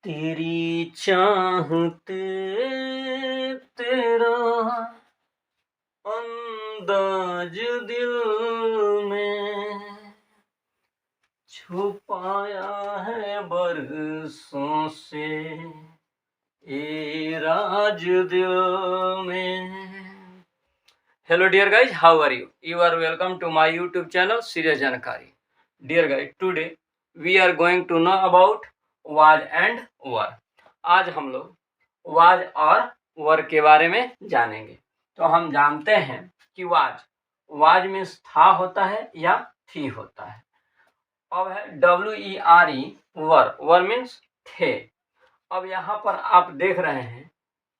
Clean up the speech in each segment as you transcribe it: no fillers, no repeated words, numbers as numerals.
तेरी चाहते तेरा अंदाज दिल में छुपाया है बरसों से ये राज दिल में। Hello dear guys, how are you? You are welcome to my YouTube channel Serious Janakari. Dear guys, today we are going to know about was and were. आज हम लोग was और were के बारे में जानेंगे। तो हम जानते हैं कि was मीन्स था होता है या थी होता है। अब है were मीन्स थे। अब यहाँ पर आप देख रहे हैं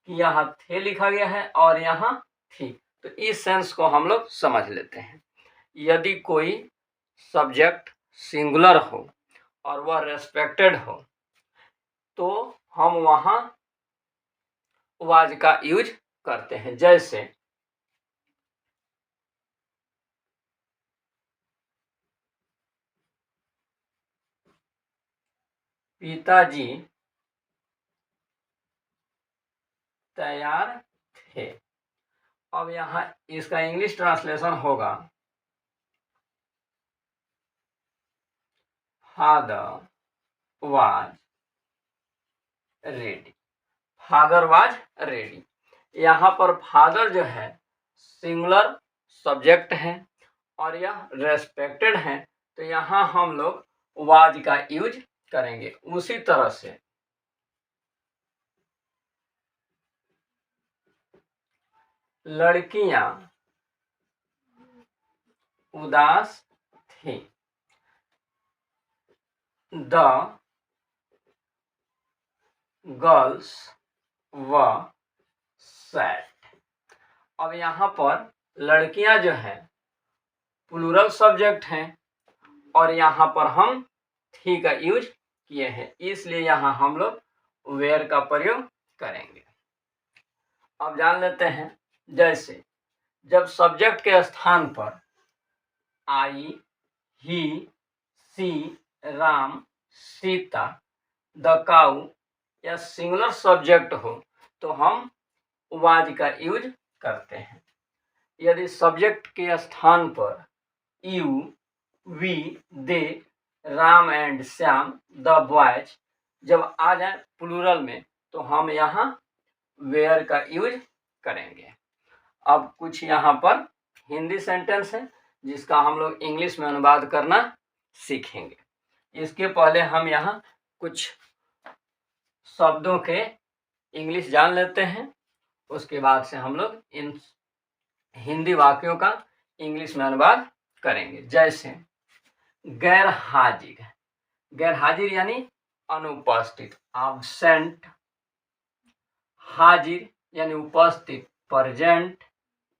कि यहाँ थे लिखा गया है और यहाँ थी, तो इस सेंस को हम लोग समझ लेते हैं। यदि कोई सब्जेक्ट सिंगुलर हो और वह रेस्पेक्टेड हो तो हम वहाँ वाज का यूज करते हैं। जैसे पिताजी तैयार थे। अब यहाँ इसका इंग्लिश ट्रांसलेशन होगा father was ready. Father was ready. यहाँ पर फादर जो है सिंगुलर सब्जेक्ट है और यह रेस्पेक्टेड है, तो यहाँ हम लोग वाज का यूज करेंगे। उसी तरह से लड़कियां उदास थी। द गर्ल्स व सैड। अब यहाँ पर लड़कियां जो है प्लूरल सब्जेक्ट हैं और यहाँ पर हम थी का यूज किए हैं, इसलिए यहाँ हम लोग वेयर का प्रयोग करेंगे। अब जान लेते हैं, जैसे जब सब्जेक्ट के स्थान पर आई, ही, सी, राम, सीता, द काऊ या सिंगुलर सब्जेक्ट हो तो हम वाज का यूज करते हैं। यदि सब्जेक्ट के स्थान पर you, we, they, Ram and Shyam, the boys जब आ जाए प्लूरल में तो हम यहाँ वेयर का यूज करेंगे। अब कुछ यहाँ पर हिंदी सेंटेंस है जिसका हम लोग इंग्लिश में अनुवाद करना सीखेंगे। इसके पहले हम यहाँ कुछ शब्दों के इंग्लिश जान लेते हैं, उसके बाद से हम लोग इन हिंदी वाक्यों का इंग्लिश में अनुवाद करेंगे। जैसे गैर हाजिर, गैर हाजिर यानी अनुपस्थित, एब्सेंट। हाजिर यानी उपस्थित, प्रेजेंट।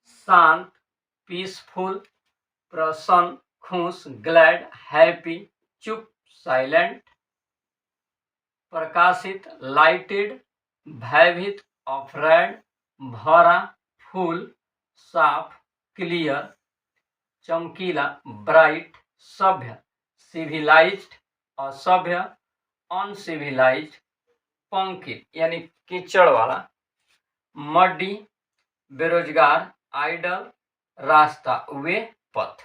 शांत, पीसफुल। प्रसन्न, खुश, ग्लैड, हैप्पी। चुप, साइलेंट। प्रकाशित, लाइटेड। भयभीत, अफ्रेड। भरा, फुल। साफ, क्लियर। चमकीला, ब्राइट। सभ्य, सिविलाइज्ड। असभ्य, अनसिविलाइज्ड। पंकित यानी कीचड़ वाला। मड्डी, बेरोजगार। आइडल, रास्ता, वे, पथ।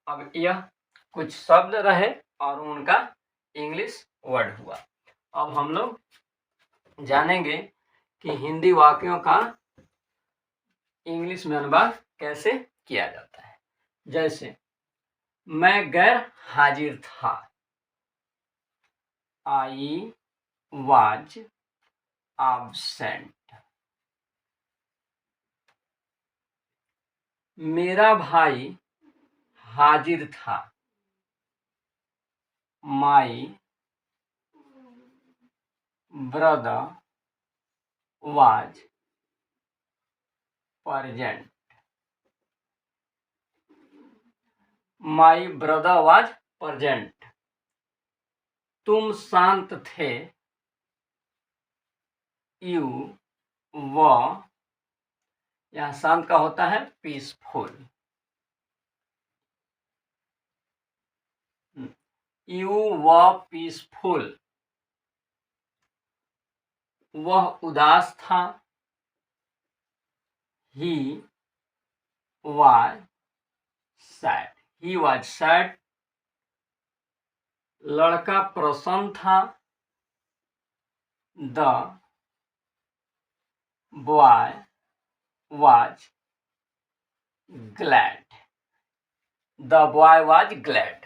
अब यह कुछ शब्द रहे और उनका इंग्लिश वर्ड हुआ। अब हम लोग जानेंगे कि हिंदी वाक्यों का इंग्लिश में अनुवाद कैसे किया जाता है। जैसे मैं गैर हाजिर था, आई वाज एब्सेंट। मेरा भाई हाजिर था, my brother was present. My brother was present. तुम शांत थे, यू व, यह शांत का होता है पीसफुल। यू व पीसफुल। वह उदास था। He was sad. He was sad. लड़का प्रसन्न था। The boy was glad. The boy was glad.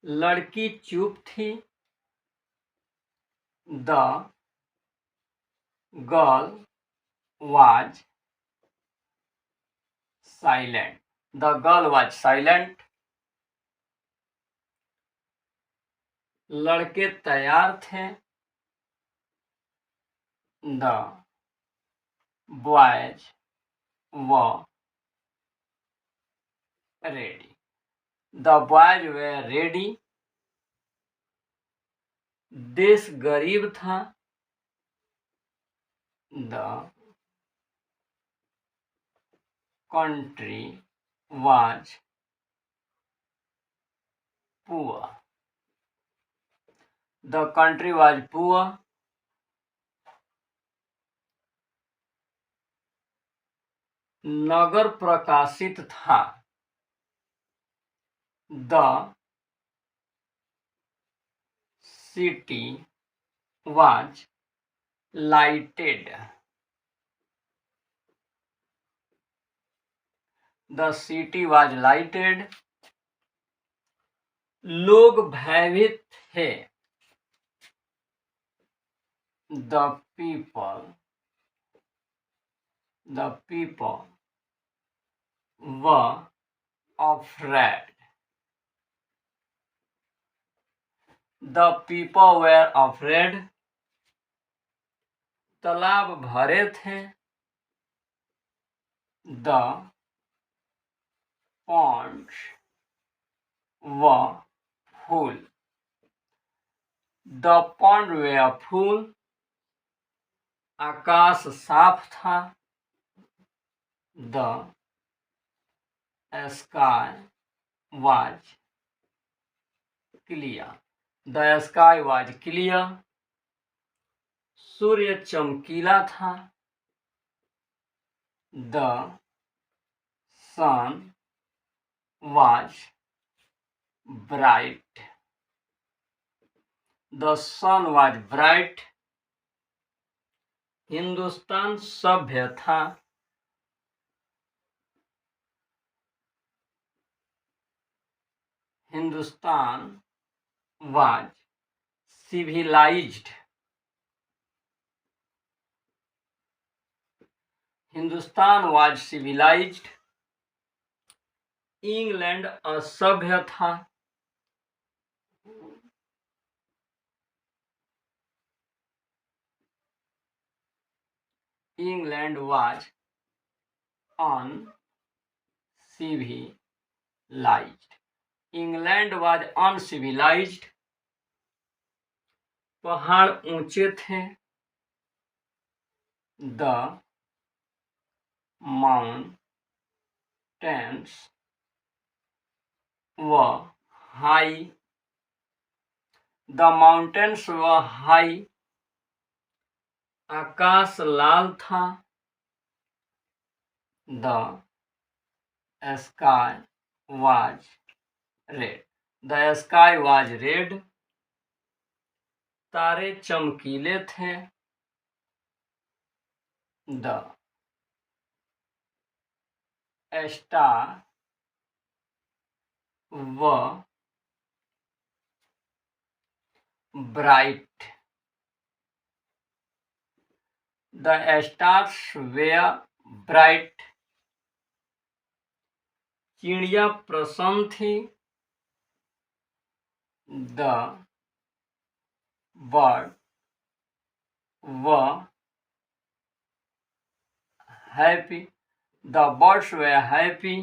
लड़की चुप थी। The girl was silent. The girl was silent. लड़के तैयार थे। The boys were ready. The boys were ready. देश गरीब था। The country was poor. The country was poor. नगर प्रकाशित था। The city was lighted. The city was lighted. लोग भयभीत थे। The people were afraid. The people were afraid. तालाब भरे थे। The ponds were full. The pond were full. आकाश साफ था। The sky was clear. The sky was clear. सूर्य चमकीला था। The sun was bright. The sun was bright. Hindustan सभ्य था। Hindustan was civilized. Hindustan was civilized. England असभ्य था। England was uncivilized. England was uncivilized. पहाड़ ऊंचे थे। The mountains were high. The mountains were high. आकाश लाल था। The sky was red. The sky was red. तारे चमकीले थे। The stars were bright. The stars were bright. चिड़िया प्रसन्न थी। The birds were happy. The birds were happy.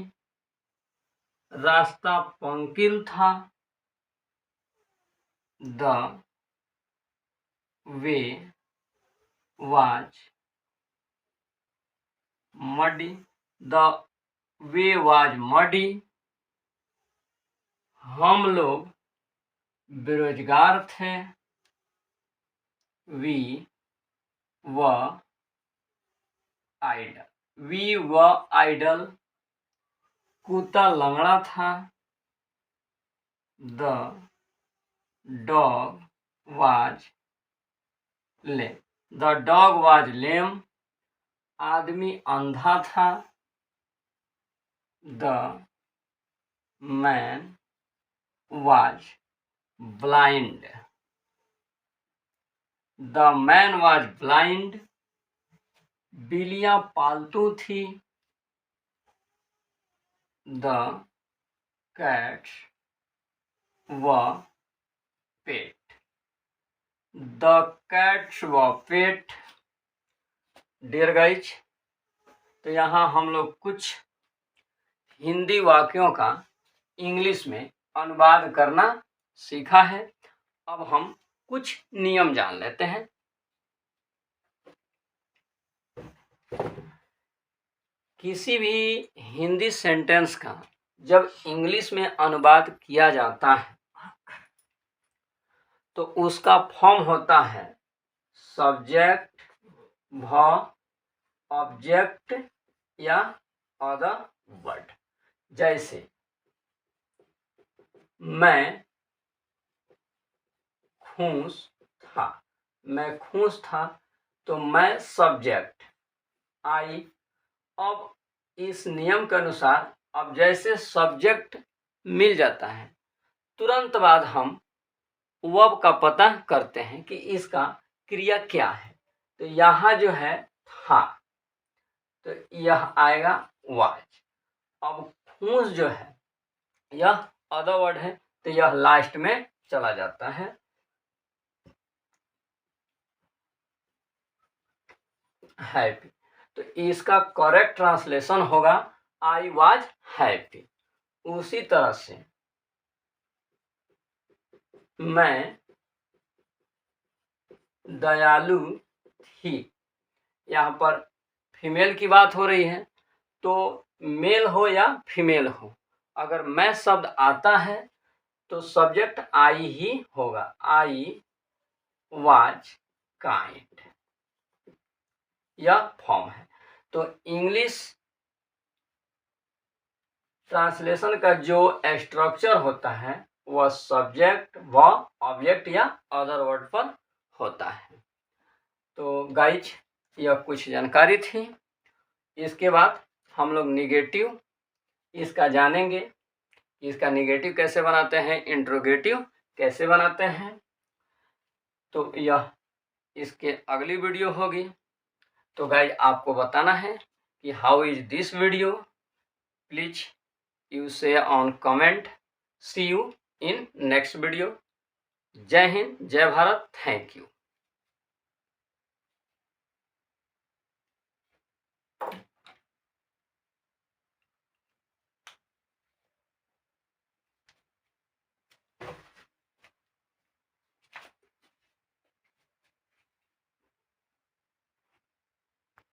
रास्ता पंकिल था। The way was muddy. The way was muddy. हम लोग बेरोजगार थे। वी व आइडल, वी व आइडल। कुत्ता लंगड़ा था। The dog was lame, the dog was lame. आदमी अंधा था। The man was blind, the man was blind. बिल्लियां पालतू थी। द कैट्स व पेट, द कैट्स व पेट। डियर गाइज, तो यहाँ हम लोग कुछ हिंदी वाक्यों का इंग्लिश में अनुवाद करना सीखा है। अब हम कुछ नियम जान लेते हैं। किसी भी हिंदी सेंटेंस का जब इंग्लिश में अनुवाद किया जाता है तो उसका फॉर्म होता है सब्जेक्ट, वर्ब, ऑब्जेक्ट या अदर वर्ड। जैसे मैं खुश था, मैं खुश था, तो मैं सब्जेक्ट आई। अब इस नियम के अनुसार अब जैसे सब्जेक्ट मिल जाता है तुरंत बाद हम वर्ब का पता करते हैं कि इसका क्रिया क्या है। तो यहाँ जो है था, तो यह आएगा वाज। अब खुश जो है यह अदर वर्ड है, तो यह लास्ट में चला जाता है। हैप्पी, तो इसका करेक्ट ट्रांसलेशन होगा आई वाज हैप्पी। उसी तरह से मैं दयालु थी, यहाँ पर फीमेल की बात हो रही है, तो मेल हो या फीमेल हो, अगर मैं शब्द आता है तो सब्जेक्ट आई ही होगा। आई वाज काइंड, यह फॉर्म है। तो इंग्लिश ट्रांसलेशन का जो स्ट्रक्चर होता है वह सब्जेक्ट व ऑब्जेक्ट या अदर वर्ड पर होता है। तो गाइज, यह कुछ जानकारी थी। इसके बाद हम लोग निगेटिव इसका जानेंगे। इसका निगेटिव कैसे बनाते हैं, इंट्रोगेटिव कैसे बनाते हैं, तो यह इसके अगली वीडियो होगी। तो गाइज, आपको बताना है कि how is this video. Please you say on comment. See you in next video. जय हिंद, जय भारत, थैंक यू।